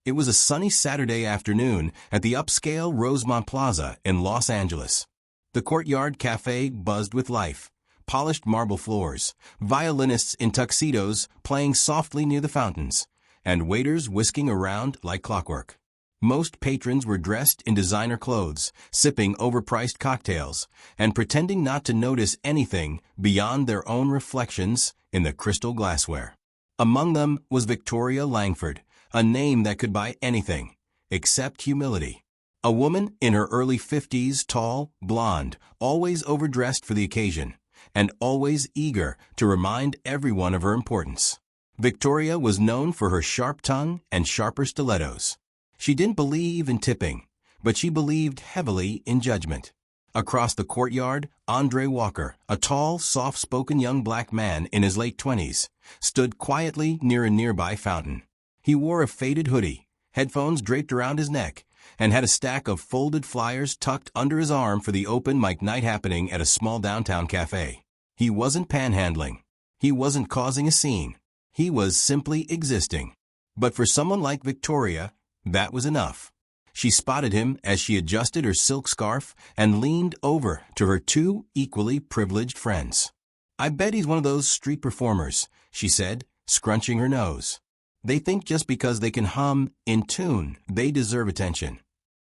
It was a sunny Saturday afternoon at the upscale Rosemont Plaza in Los Angeles. The Courtyard Cafe buzzed with life. Polished marble floors, violinists in tuxedos playing softly near the fountains, and waiters whisking around like clockwork. Most patrons were dressed in designer clothes, sipping overpriced cocktails, and pretending not to notice anything beyond their own reflections in the crystal glassware. Among them was Victoria Langford, a name that could buy anything, except humility. A woman in her early 50s, tall, blonde, always overdressed for the occasion, and always eager to remind everyone of her importance. Victoria was known for her sharp tongue and sharper stilettos. She didn't believe in tipping, but she believed heavily in judgment. Across the courtyard, Andre Walker, a tall, soft-spoken young black man in his late 20s, stood quietly near a nearby fountain. He wore a faded hoodie, headphones draped around his neck, and had a stack of folded flyers tucked under his arm for the open mic night happening at a small downtown cafe. He wasn't panhandling. He wasn't causing a scene. He was simply existing. But for someone like Victoria, that was enough. She spotted him as she adjusted her silk scarf and leaned over to her two equally privileged friends. "I bet he's one of those street performers," she said, scrunching her nose. "They think just because they can hum in tune, they deserve attention."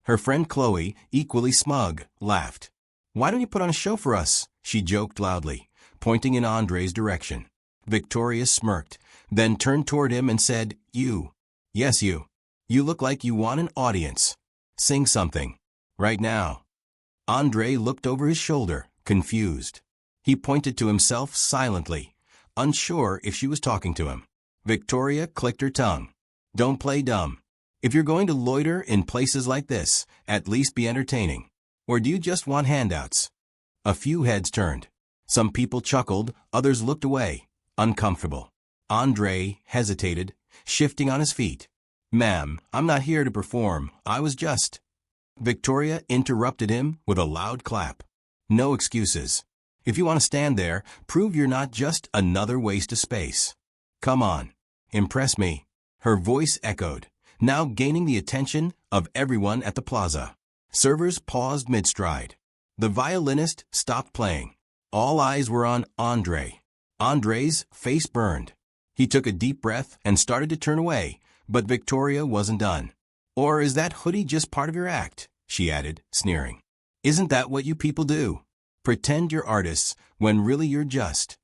Her friend Chloe, equally smug, laughed. "Why don't you put on a show for us?" she joked loudly, pointing in Andre's direction. Victoria smirked, then turned toward him and said, "You. Yes, you. You look like you want an audience. Sing something. Right now." Andre looked over his shoulder, confused. He pointed to himself silently, unsure if she was talking to him. Victoria clicked her tongue. "Don't play dumb. If you're going to loiter in places like this, at least be entertaining. Or do you just want handouts?" A few heads turned. Some people chuckled, others looked away, uncomfortable. Andre hesitated, shifting on his feet. "Ma'am, I'm not here to perform. I was just—" Victoria interrupted him with a loud clap. "No excuses. If you want to stand there, prove you're not just another waste of space. Come on. Impress me." Her voice echoed, now gaining the attention of everyone at the plaza. Servers paused mid-stride. The violinist stopped playing. All eyes were on Andre. Andre's face burned. He took a deep breath and started to turn away, but Victoria wasn't done. "Or is that hoodie just part of your act?" she added, sneering. "Isn't that what you people do? Pretend you're artists when really you're just—"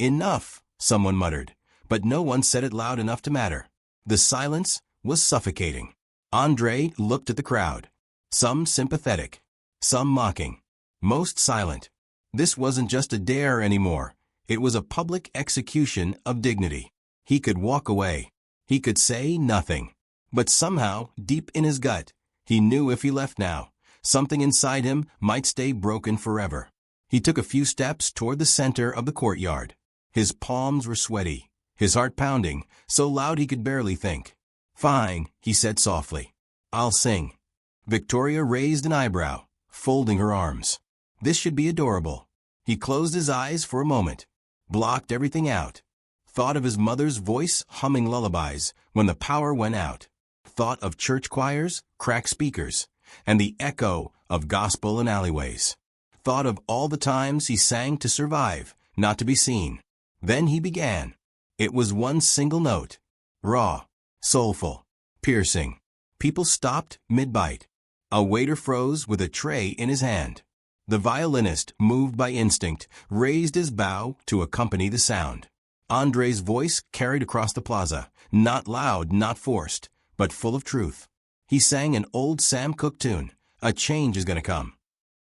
"Enough," someone muttered, but no one said it loud enough to matter. The silence was suffocating. Andre looked at the crowd. Some sympathetic, some mocking, most silent. This wasn't just a dare anymore. It was a public execution of dignity. He could walk away. He could say nothing. But somehow, deep in his gut, he knew if he left now, something inside him might stay broken forever. He took a few steps toward the center of the courtyard. His palms were sweaty, his heart pounding, so loud he could barely think. "Fine," he said softly. "I'll sing." Victoria raised an eyebrow, folding her arms. This should be adorable. He closed his eyes for a moment, blocked everything out. Thought of his mother's voice humming lullabies when the power went out. Thought of church choirs, cracked speakers, and the echo of gospel in alleyways. Thought of all the times he sang to survive, not to be seen. Then he began. It was one single note. Raw, soulful, piercing. People stopped mid-bite. A waiter froze with a tray in his hand. The violinist, moved by instinct, raised his bow to accompany the sound. Andre's voice carried across the plaza, not loud, not forced, but full of truth. He sang an old Sam Cooke tune, "A Change Is Gonna Come."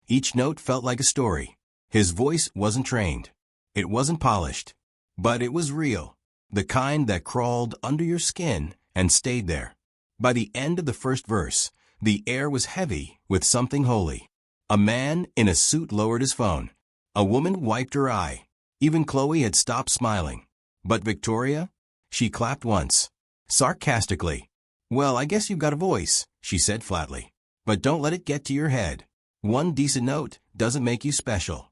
Each note felt like a story. His voice wasn't trained. It wasn't polished. But it was real, the kind that crawled under your skin and stayed there. By the end of the first verse, the air was heavy with something holy. A man in a suit lowered his phone. A woman wiped her eye. Even Chloe had stopped smiling. But Victoria? She clapped once, sarcastically. "Well, I guess you've got a voice," she said flatly. "But don't let it get to your head. One decent note doesn't make you special."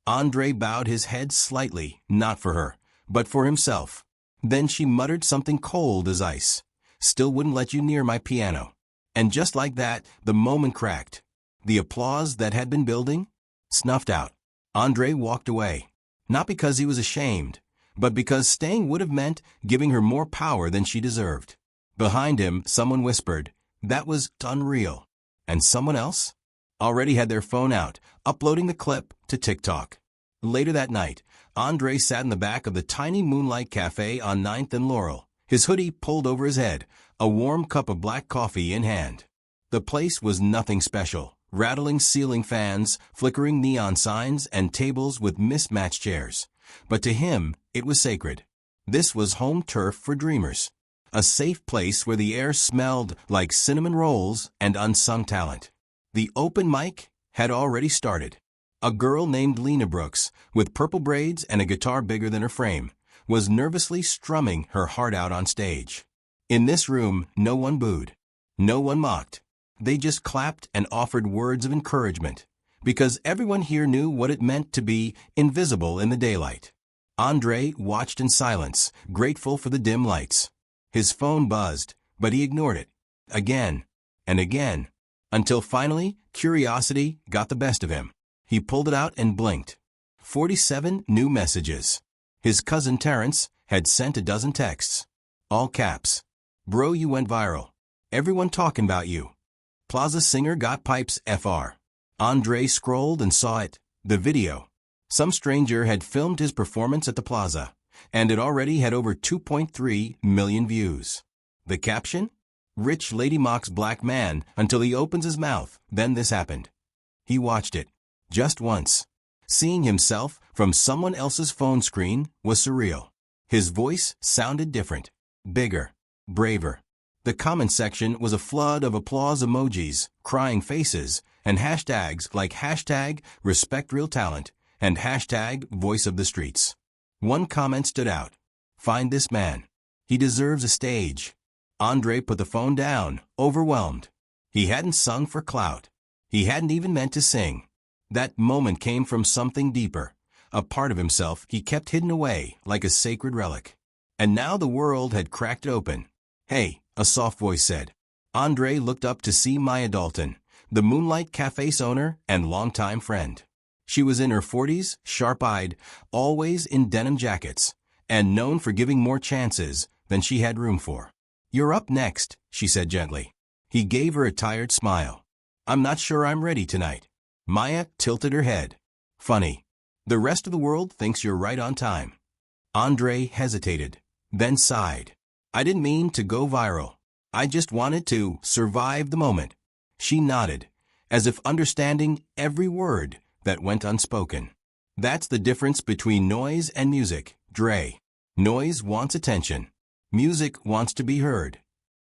Andre bowed his head slightly, not for her, but for himself. Then she muttered something cold as ice. still wouldn't let you near my piano. And just like that, the moment cracked. The applause that had been building snuffed out. Andre walked away, not because he was ashamed, but because staying would have meant giving her more power than she deserved. Behind him, someone whispered, "That was unreal." And someone else already had their phone out, uploading the clip to TikTok. Later that night, Andre sat in the back of the tiny Moonlight Cafe on 9th and Laurel, his hoodie pulled over his head, a warm cup of black coffee in hand. The place was nothing special. Rattling ceiling fans, flickering neon signs, and tables with mismatched chairs. But to him, it was sacred. This was home turf for dreamers. A safe place where the air smelled like cinnamon rolls and unsung talent. The open mic had already started. A girl named Lena Brooks, with purple braids and a guitar bigger than her frame, was nervously strumming her heart out on stage. In this room, no one booed. No one mocked. They just clapped and offered words of encouragement, because everyone here knew what it meant to be invisible in the daylight. Andre watched in silence, grateful for the dim lights. His phone buzzed, but he ignored it. Again and again, until finally curiosity got the best of him. He pulled it out and blinked. 47 new messages. His cousin Terrence had sent a dozen texts. All caps. "Bro, you went viral. Everyone talking about you. Plaza singer got pipes FR." Andre scrolled and saw it, the video. Some stranger had filmed his performance at the Plaza, and it already had over 2.3 million views. The caption? "Rich lady mocks black man until he opens his mouth, then this happened." He watched it. Just once. Seeing himself from someone else's phone screen was surreal. His voice sounded different, bigger, braver. The comment section was a flood of applause emojis, crying faces, and hashtags like #RespectRealTalent and #VoiceOfTheStreets. One comment stood out. "Find this man. He deserves a stage." Andre put the phone down, overwhelmed. He hadn't sung for clout. He hadn't even meant to sing. That moment came from something deeper, a part of himself he kept hidden away like a sacred relic. And now the world had cracked it open. "Hey," a soft voice said. Andre looked up to see Maya Dalton, the Moonlight Cafe's owner and longtime friend. She was in her 40s, sharp-eyed, always in denim jackets, and known for giving more chances than she had room for. "You're up next," she said gently. He gave her a tired smile. "I'm not sure I'm ready tonight." Maya tilted her head. "Funny. The rest of the world thinks you're right on time." Andre hesitated, then sighed. "I didn't mean to go viral. I just wanted to survive the moment." She nodded, as if understanding every word that went unspoken. "That's the difference between noise and music, Dre. Noise wants attention. Music wants to be heard."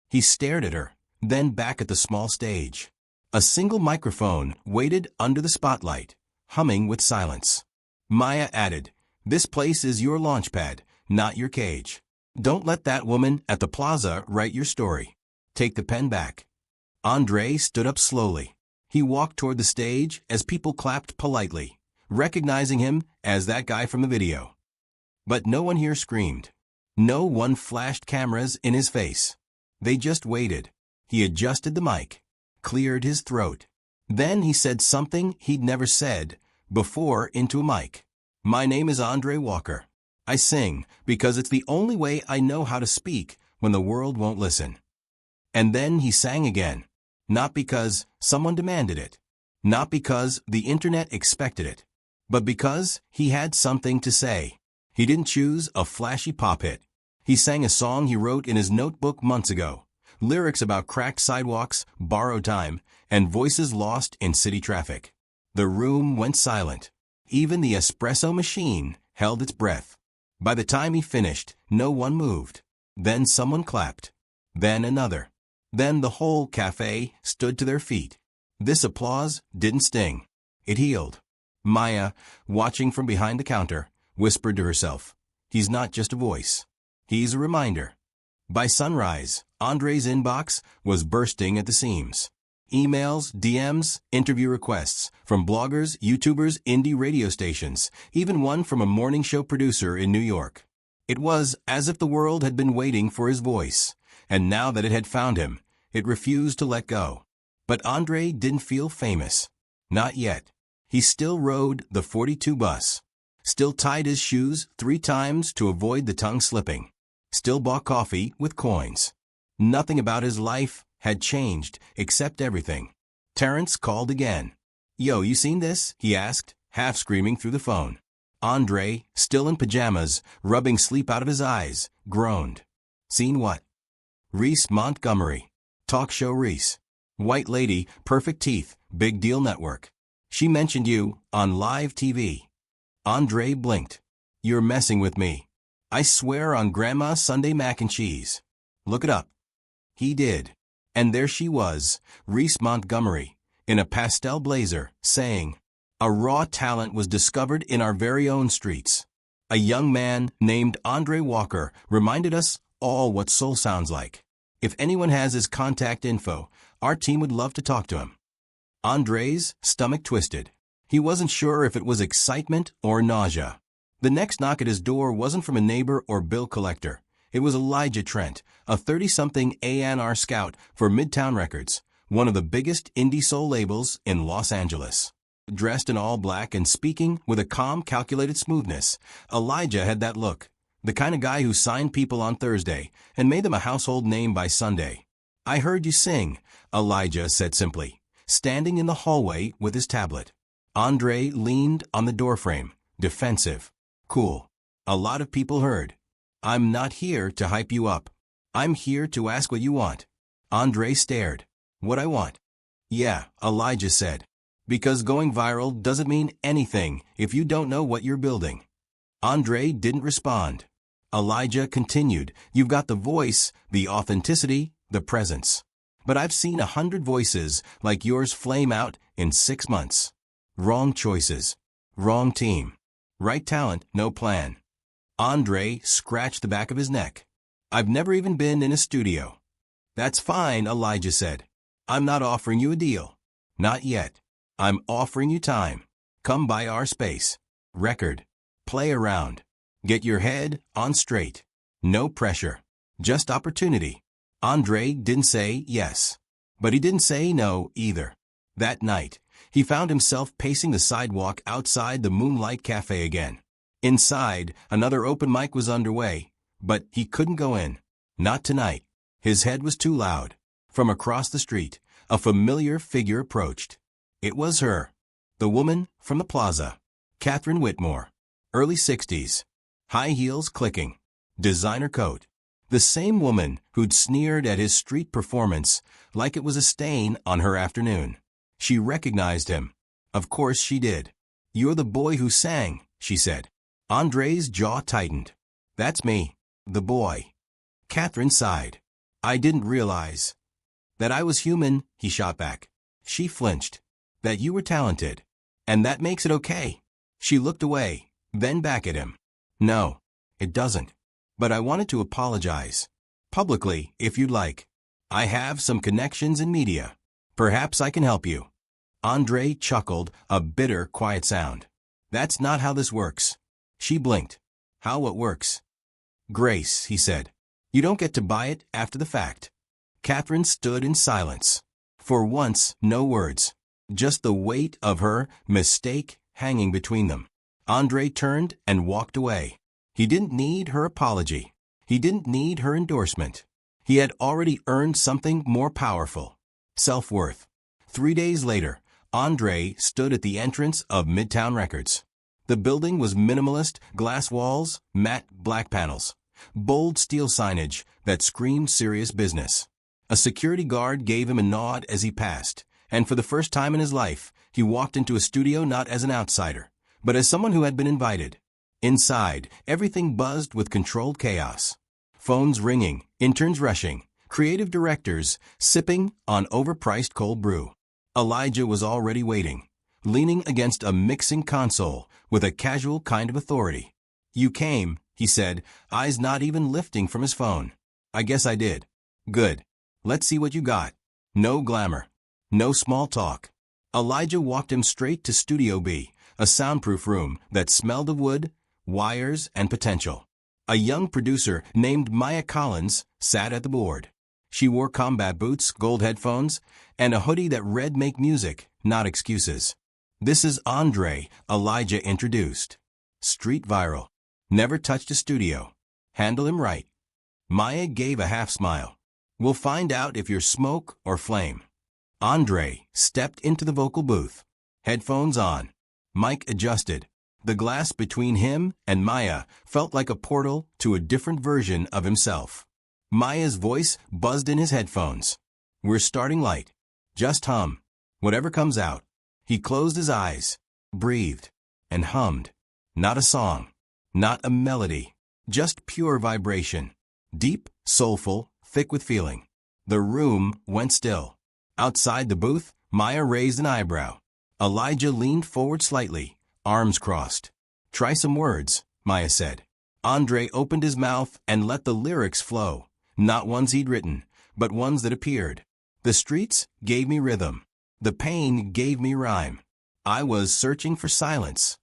He stared at her, then back at the small stage. A single microphone waited under the spotlight, humming with silence. Maya added, "This place is your launch pad, not your cage. Don't let that woman at the Plaza write your story. Take the pen back." Andre stood up slowly. He walked toward the stage as people clapped politely, recognizing him as that guy from the video. But no one here screamed. No one flashed cameras in his face. They just waited. He adjusted the mic, cleared his throat. Then he said something he'd never said before into a mic. "My name is Andre Walker. I sing because it's the only way I know how to speak when the world won't listen." And then he sang again, not because someone demanded it, not because the internet expected it, but because he had something to say. He didn't choose a flashy pop hit. He sang a song he wrote in his notebook months ago, lyrics about cracked sidewalks, borrowed time, and voices lost in city traffic. The room went silent. Even the espresso machine held its breath. By the time he finished, no one moved. Then someone clapped. Then another. Then the whole cafe stood to their feet. This applause didn't sting. It healed. Maya, watching from behind the counter, whispered to herself, "He's not just a voice. He's a reminder." By sunrise, Andre's inbox was bursting at the seams. Emails, DMs, interview requests from bloggers, YouTubers, indie radio stations, even one from a morning show producer in New York. It was as if the world had been waiting for his voice, and now that it had found him, it refused to let go. But Andre didn't feel famous. Not yet. He still rode the 42 bus. Still tied his shoes 3 times to avoid the tongue slipping. Still bought coffee with coins. Nothing about his life had changed except everything. Terrence called again. "Yo, you seen this?" he asked, half screaming through the phone. Andre, still in pajamas, rubbing sleep out of his eyes, groaned. "Seen what?" "Reese Montgomery. Talk show Reese. White lady, perfect teeth, big deal network. She mentioned you on live TV." Andre blinked. "You're messing with me. I swear on Grandma's Sunday mac and cheese. Look it up." He did. And there she was, Reese Montgomery, in a pastel blazer, saying, "A raw talent was discovered in our very own streets. A young man named Andre Walker reminded us all what soul sounds like. If anyone has his contact info, our team would love to talk to him." Andre's stomach twisted. He wasn't sure if it was excitement or nausea. The next knock at his door wasn't from a neighbor or bill collector. It was Elijah Trent, a 30-something A&R scout for Midtown Records, one of the biggest indie soul labels in Los Angeles. Dressed in all black and speaking with a calm, calculated smoothness, Elijah had that look, the kind of guy who signed people on Thursday and made them a household name by Sunday. "I heard you sing," Elijah said simply, standing in the hallway with his tablet. Andre leaned on the doorframe, defensive. "Cool. A lot of people heard. I'm not here to hype you up. I'm here to ask what you want." Andre stared. "What I want?" "Yeah," Elijah said. "Because going viral doesn't mean anything if you don't know what you're building." Andre didn't respond. Elijah continued, "You've got the voice, the authenticity, the presence. But I've seen 100 voices like yours flame out in 6 months. Wrong choices. Wrong team. Right talent, no plan." Andre scratched the back of his neck. "I've never even been in a studio." "That's fine," Elijah said. "I'm not offering you a deal. Not yet. I'm offering you time. Come by our space. Record. Play around. Get your head on straight. No pressure. Just opportunity." Andre didn't say yes. But he didn't say no either. That night, he found himself pacing the sidewalk outside the Moonlight Cafe again. Inside, another open mic was underway, but he couldn't go in. Not tonight. His head was too loud. From across the street, a familiar figure approached. It was her. The woman from the plaza. Catherine Whitmore. Early 60s. High heels clicking. Designer coat. The same woman who'd sneered at his street performance like it was a stain on her afternoon. She recognized him. Of course she did. "You're the boy who sang," she said. Andre's jaw tightened. "That's me. The boy." Catherine sighed. "I didn't realize." "That I was human," he shot back. She flinched. "That you were talented. And that makes it okay." She looked away, then back at him. "No, it doesn't. But I wanted to apologize. Publicly, if you'd like. I have some connections in media. Perhaps I can help you." Andre chuckled, a bitter, quiet sound. "That's not how this works." She blinked. "How what works?" "Grace," he said. "You don't get to buy it after the fact." Catherine stood in silence. For once, no words. Just the weight of her mistake hanging between them. Andre turned and walked away. He didn't need her apology. He didn't need her endorsement. He had already earned something more powerful. Self-worth. 3 days later, Andre stood at the entrance of Midtown Records. The building was minimalist, glass walls, matte black panels, bold steel signage that screamed serious business. A security guard gave him a nod as he passed, and for the first time in his life, he walked into a studio not as an outsider, but as someone who had been invited. Inside, everything buzzed with controlled chaos. Phones ringing, interns rushing, creative directors sipping on overpriced cold brew. Elijah was already waiting, leaning against a mixing console with a casual kind of authority. "You came," he said, eyes not even lifting from his phone. "I guess I did. Good. Let's see what you got." No glamour. No small talk. Elijah walked him straight to Studio B, a soundproof room that smelled of wood, wires, and potential. A young producer named Maya Collins sat at the board. She wore combat boots, gold headphones, and a hoodie that read "Make music, not excuses." "This is Andre," Elijah introduced. "Street viral. Never touched a studio. Handle him right." Maya gave a half smile. "We'll find out if you're smoke or flame." Andre stepped into the vocal booth. Headphones on. Mic adjusted. The glass between him and Maya felt like a portal to a different version of himself. Maya's voice buzzed in his headphones. "We're starting light. Just hum. Whatever comes out." He closed his eyes, breathed, and hummed. Not a song. Not a melody. Just pure vibration. Deep, soulful, thick with feeling. The room went still. Outside the booth, Maya raised an eyebrow. Elijah leaned forward slightly, arms crossed. "Try some words," Maya said. Andre opened his mouth and let the lyrics flow. Not ones he'd written, but ones that appeared. "The streets gave me rhythm. The pain gave me rhyme. I was searching for silence,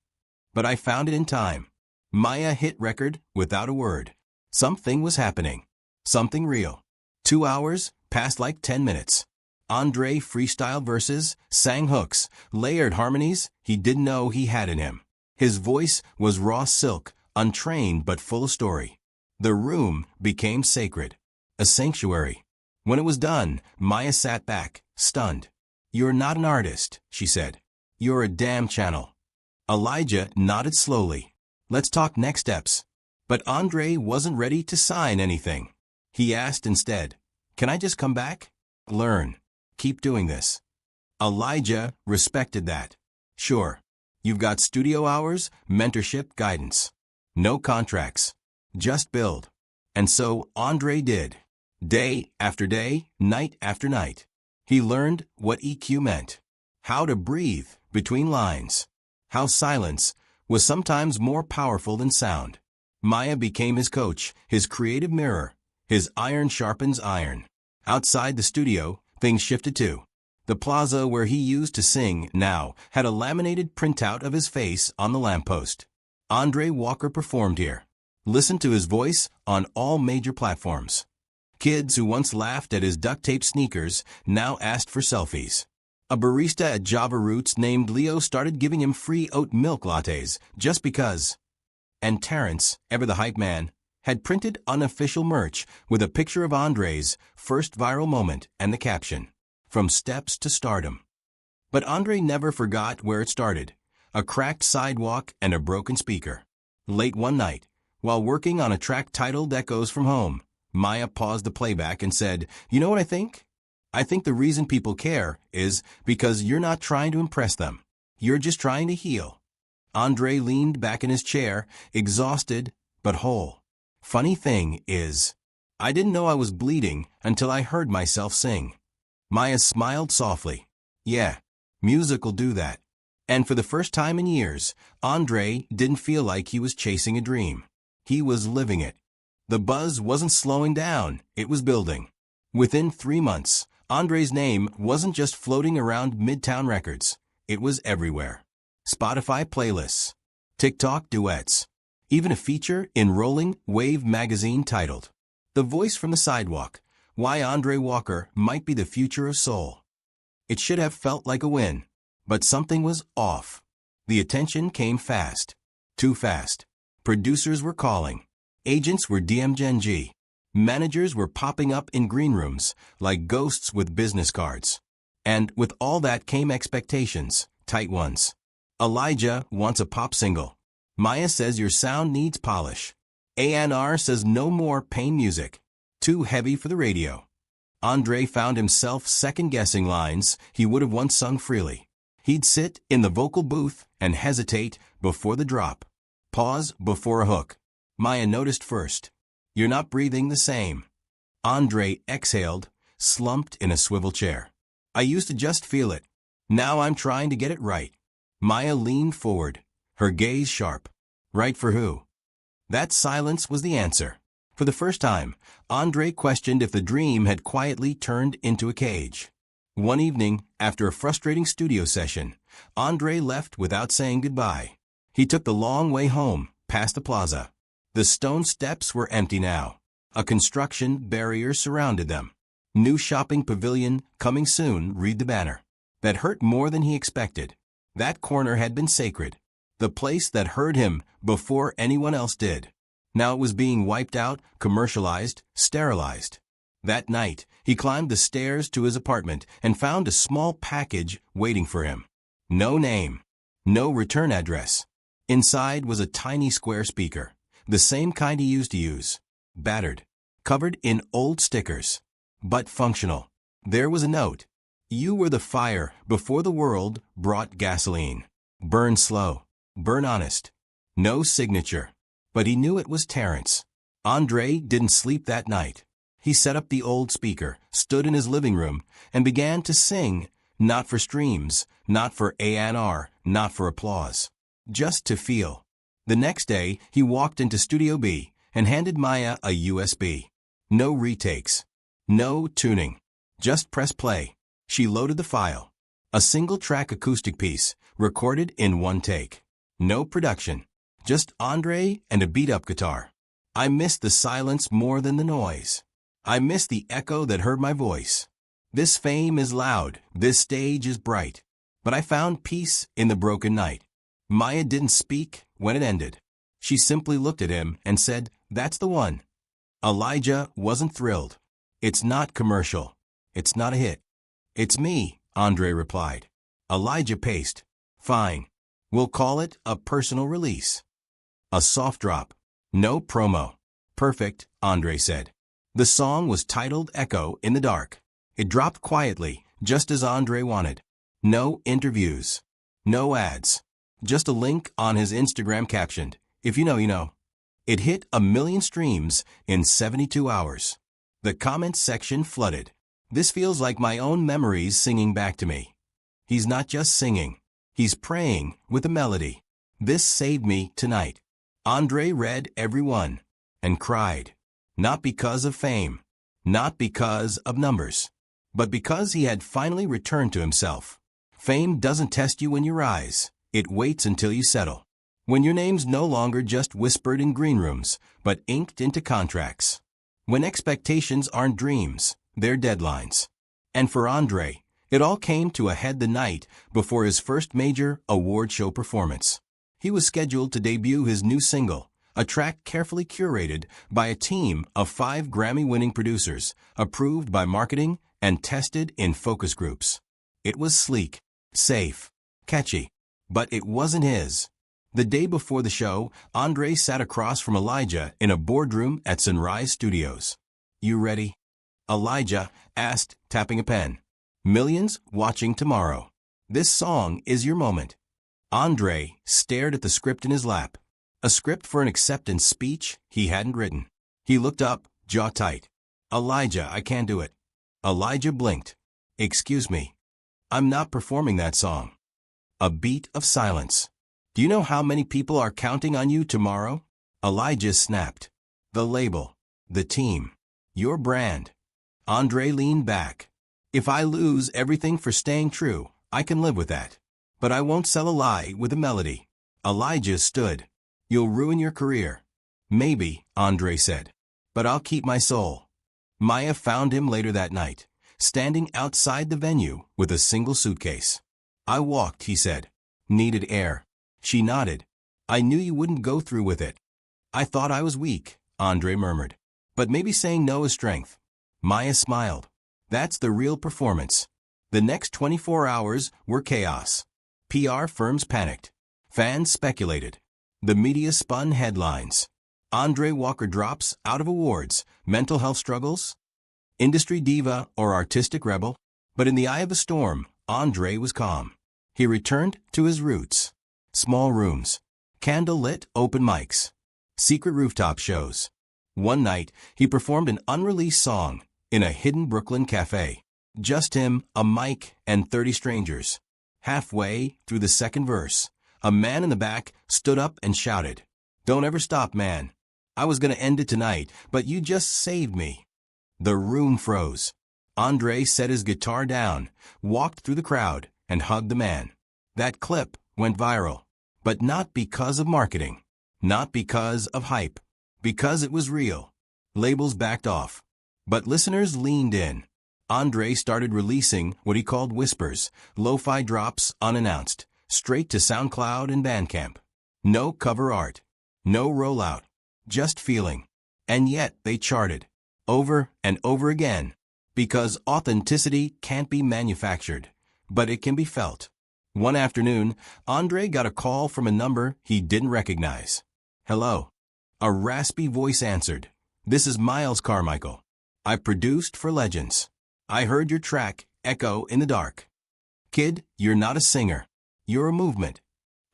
but I found it in time." Maya hit record without a word. Something was happening. Something real. 2 hours passed like 10 minutes. Andre freestyled verses, sang hooks, layered harmonies he didn't know he had in him. His voice was raw silk, untrained but full of story. The room became sacred. A sanctuary. When it was done, Maya sat back, stunned. "You're not an artist," she said. "You're a damn channel." Elijah nodded slowly. "Let's talk next steps." But Andre wasn't ready to sign anything. He asked instead, "Can I just come back? Learn. Keep doing this." Elijah respected that. "Sure. You've got studio hours, mentorship, guidance. No contracts. Just build." And so Andre did. Day after day, night after night. He learned what EQ meant. How to breathe between lines. How silence was sometimes more powerful than sound. Maya became his coach, his creative mirror. His iron sharpens iron. Outside the studio, things shifted too. The plaza where he used to sing now had a laminated printout of his face on the lamppost. Andre Walker performed here. Listen to his voice on all major platforms. Kids who once laughed at his duct-tape sneakers now asked for selfies. A barista at Java Roots named Leo started giving him free oat milk lattes just because. And Terrence, ever the hype man, had printed unofficial merch with a picture of Andre's first viral moment and the caption, "From steps to stardom." But Andre never forgot where it started, a cracked sidewalk and a broken speaker. Late one night, while working on a track titled Echoes from Home, Maya paused the playback and said, "You know what I think? I think the reason people care is because you're not trying to impress them. You're just trying to heal." Andre leaned back in his chair, exhausted but whole. "Funny thing is, I didn't know I was bleeding until I heard myself sing." Maya smiled softly. "Yeah, music'll do that." And for the first time in years, Andre didn't feel like he was chasing a dream. He was living it. The buzz wasn't slowing down, it was building. Within 3 months, Andre's name wasn't just floating around Midtown Records. It was everywhere. Spotify playlists, TikTok duets, even a feature in Rolling Wave magazine titled, "The Voice from the Sidewalk, Why Andre Walker Might Be the Future of Soul." It should have felt like a win, but something was off. The attention came fast. Too fast. Producers were calling. Agents were DMing. Managers were popping up in green rooms like ghosts with business cards. And with all that came expectations, tight ones. Elijah wants a pop single. Maya says your sound needs polish. A&R says no more pain music. Too heavy for the radio. Andre found himself second-guessing lines he would have once sung freely. He'd sit in the vocal booth and hesitate before the drop. Pause before a hook. Maya noticed first. "You're not breathing the same." Andre exhaled, slumped in a swivel chair. "I used to just feel it. Now I'm trying to get it right." Maya leaned forward, her gaze sharp. Right for who? That silence was the answer. For the first time, Andre questioned if the dream had quietly turned into a cage. One evening, after a frustrating studio session, Andre left without saying goodbye. He took the long way home, past the plaza. The stone steps were empty now. A construction barrier surrounded them. New shopping pavilion coming soon, read the banner. That hurt more than he expected. That corner had been sacred. The place that heard him before anyone else did. Now it was being wiped out, commercialized, sterilized. That night, he climbed the stairs to his apartment and found a small package waiting for him. No name. No return address. Inside was a tiny square speaker, the same kind he used to use. Battered. Covered in old stickers. But functional. There was a note. You were the fire before the world brought gasoline. Burn slow. Burn honest. No signature. But he knew it was Terrence. Andre didn't sleep that night. He set up the old speaker, stood in his living room, and began to sing, not for streams, not for A&R, not for applause. Just to feel. The next day, he walked into Studio B and handed Maya a USB. No retakes. No tuning. Just press play. She loaded the file. A single-track acoustic piece, recorded in one take. No production. Just Andre and a beat-up guitar. I missed the silence more than the noise. I missed the echo that heard my voice. This fame is loud, this stage is bright. But I found peace in the broken night. Maya didn't speak when it ended. She simply looked at him and said, "That's the one." Elijah wasn't thrilled. "It's not commercial. It's not a hit." "It's me," Andre replied. Elijah paced. "Fine. We'll call it a personal release." A soft drop. No promo. "Perfect," Andre said. The song was titled Echo in the Dark. It dropped quietly, just as Andre wanted. No interviews. No ads. Just a link on his Instagram captioned, "If you know, you know." It hit 1 million streams in 72 hours. The comments section flooded. "This feels like my own memories singing back to me." He's not just singing. He's praying with a melody. "This saved me tonight." Andre read every one and cried. Not because of fame. Not because of numbers. But because he had finally returned to himself. Fame doesn't test you when you rise. It waits until you settle. When your name's no longer just whispered in green rooms, but inked into contracts. When expectations aren't dreams, they're deadlines. And for Andre, it all came to a head the night before his first major award show performance. He was scheduled to debut his new single, a track carefully curated by a team of 5 Grammy-winning producers, approved by marketing and tested in focus groups. It was sleek, safe, catchy, but it wasn't his. The day before the show, Andre sat across from Elijah in a boardroom at Sunrise Studios. "You ready?" Elijah asked, tapping a pen. "Millions watching tomorrow. This song is your moment." Andre stared at the script in his lap. A script for an acceptance speech he hadn't written. He looked up, jaw tight. "Elijah, I can't do it." Elijah blinked. "Excuse me. I'm not performing that song." A beat of silence. "Do you know how many people are counting on you tomorrow?" Elijah snapped. "The label. The team. Your brand." Andre leaned back. "If I lose everything for staying true, I can live with that. But I won't sell a lie with a melody." Elijah stood. "You'll ruin your career." "Maybe," Andre said. "But I'll keep my soul." Maya found him later that night, standing outside the venue with a single suitcase. "I walked," he said. "Needed air." She nodded. "I knew you wouldn't go through with it." "I thought I was weak," Andre murmured. "But maybe saying no is strength." Maya smiled. "That's the real performance." The next 24 hours were chaos. PR firms panicked. Fans speculated. The media spun headlines. Andre Walker drops out of awards, mental health struggles, industry diva or artistic rebel. But in the eye of the storm, Andre was calm. He returned to his roots. Small rooms, candle-lit open mics, secret rooftop shows. One night, he performed an unreleased song in a hidden Brooklyn cafe. Just him, a mic, and 30 strangers. Halfway through the second verse, a man in the back stood up and shouted, "Don't ever stop, man. I was gonna end it tonight, but you just saved me." The room froze. Andre set his guitar down, walked through the crowd, and hugged the man. That clip went viral. But not because of marketing. Not because of hype. Because it was real. Labels backed off. But listeners leaned in. Andre started releasing what he called whispers, lo-fi drops unannounced, straight to SoundCloud and Bandcamp. No cover art. No rollout. Just feeling. And yet they charted. Over and over again. Because authenticity can't be manufactured, but it can be felt. One afternoon, Andre got a call from a number he didn't recognize. "Hello." A raspy voice answered. "This is Miles Carmichael. I produced for Legends. I heard your track, Echo in the Dark." "Kid, you're not a singer. You're a movement."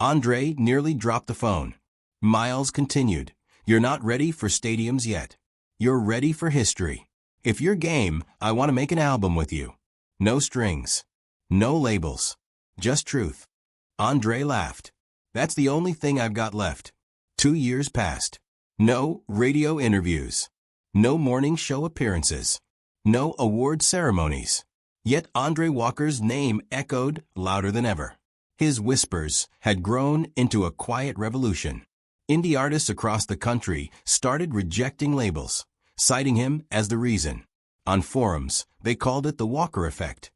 Andre nearly dropped the phone. Miles continued. "You're not ready for stadiums yet. You're ready for history. If you're game, I want to make an album with you. No strings. No labels. Just truth." Andre laughed. "That's the only thing I've got left." 2 years passed. No radio interviews. No morning show appearances. No award ceremonies. Yet Andre Walker's name echoed louder than ever. His whispers had grown into a quiet revolution. Indie artists across the country started rejecting labels, citing him as the reason. On forums, they called it the Walker effect.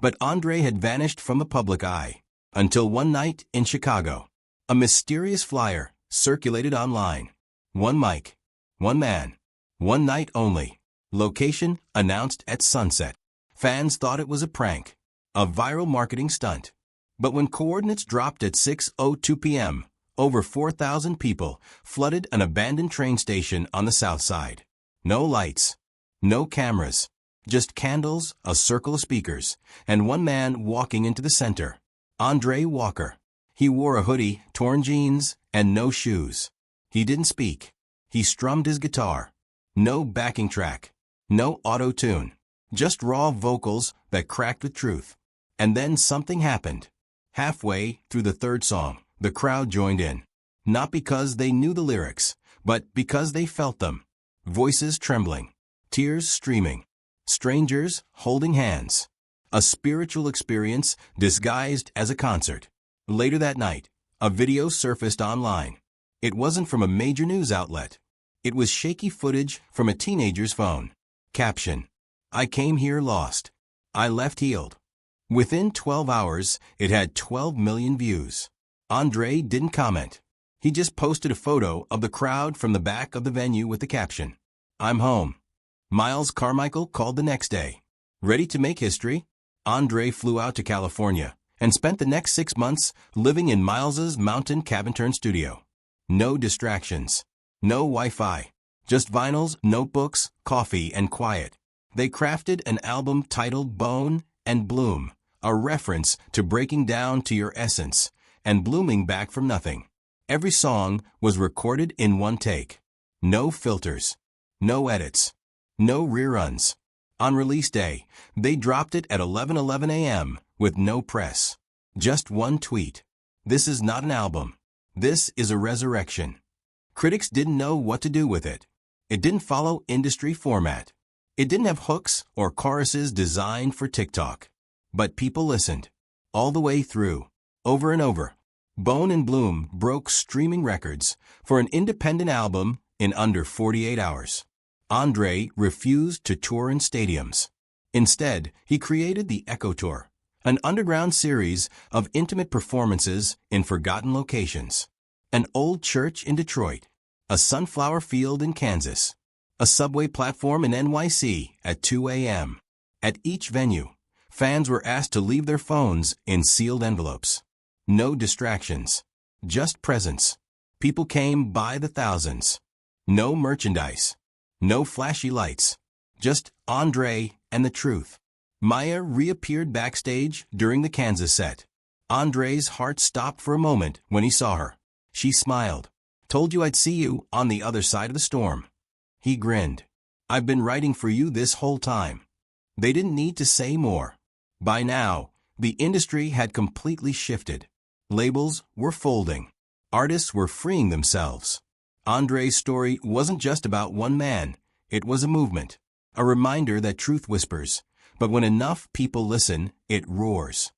But Andre had vanished from the public eye, until one night in Chicago. A mysterious flyer circulated online. One mic, one man, one night only. Location announced at sunset. Fans thought it was a prank, a viral marketing stunt. But when coordinates dropped at 6:02 p.m., over 4,000 people flooded an abandoned train station on the south side. No lights, no cameras, just candles, a circle of speakers, and one man walking into the center. Andre Walker. He wore a hoodie, torn jeans, and no shoes. He didn't speak. He strummed his guitar. No backing track. No auto-tune. Just raw vocals that cracked with truth. And then something happened. Halfway through the third song, the crowd joined in. Not because they knew the lyrics, but because they felt them. Voices trembling. Tears streaming. Strangers holding hands. A spiritual experience disguised as a concert. Later that night, a video surfaced online. It wasn't from a major news outlet. It was shaky footage from a teenager's phone. Caption: "I came here lost. I left healed." Within 12 hours, it had 12 million views. Andre didn't comment. He just posted a photo of the crowd from the back of the venue with the caption, "I'm home." Miles Carmichael called the next day. Ready to make history? Andre flew out to California and spent the next 6 months living in Miles's mountain cabin-turned studio. No distractions. No Wi-Fi. Just vinyls, notebooks, coffee, and quiet. They crafted an album titled Bone and Bloom, a reference to breaking down to your essence and blooming back from nothing. Every song was recorded in one take. No filters. No edits. No reruns. On release day, they dropped it at 11:11 a.m. with no press. Just one tweet. "This is not an album. This is a resurrection." Critics didn't know what to do with it. It didn't follow industry format. It didn't have hooks or choruses designed for TikTok. But people listened. All the way through. Over and over. Bone and Bloom broke streaming records for an independent album in under 48 hours. Andre refused to tour in stadiums. Instead, he created the Echo Tour, an underground series of intimate performances in forgotten locations. An old church in Detroit, a sunflower field in Kansas, a subway platform in NYC at 2 a.m. At each venue, fans were asked to leave their phones in sealed envelopes. No distractions, just presence. People came by the thousands. No merchandise, no flashy lights, just Andre and the truth. Maya reappeared backstage during the Kansas set. Andre's heart stopped for a moment when he saw her. She smiled. "Told you I'd see you on the other side of the storm." He grinned. "I've been writing for you this whole time." They didn't need to say more. By now, the industry had completely shifted. Labels were folding. Artists were freeing themselves. Andre's story wasn't just about one man. It was a movement. A reminder that truth whispers, but when enough people listen, it roars.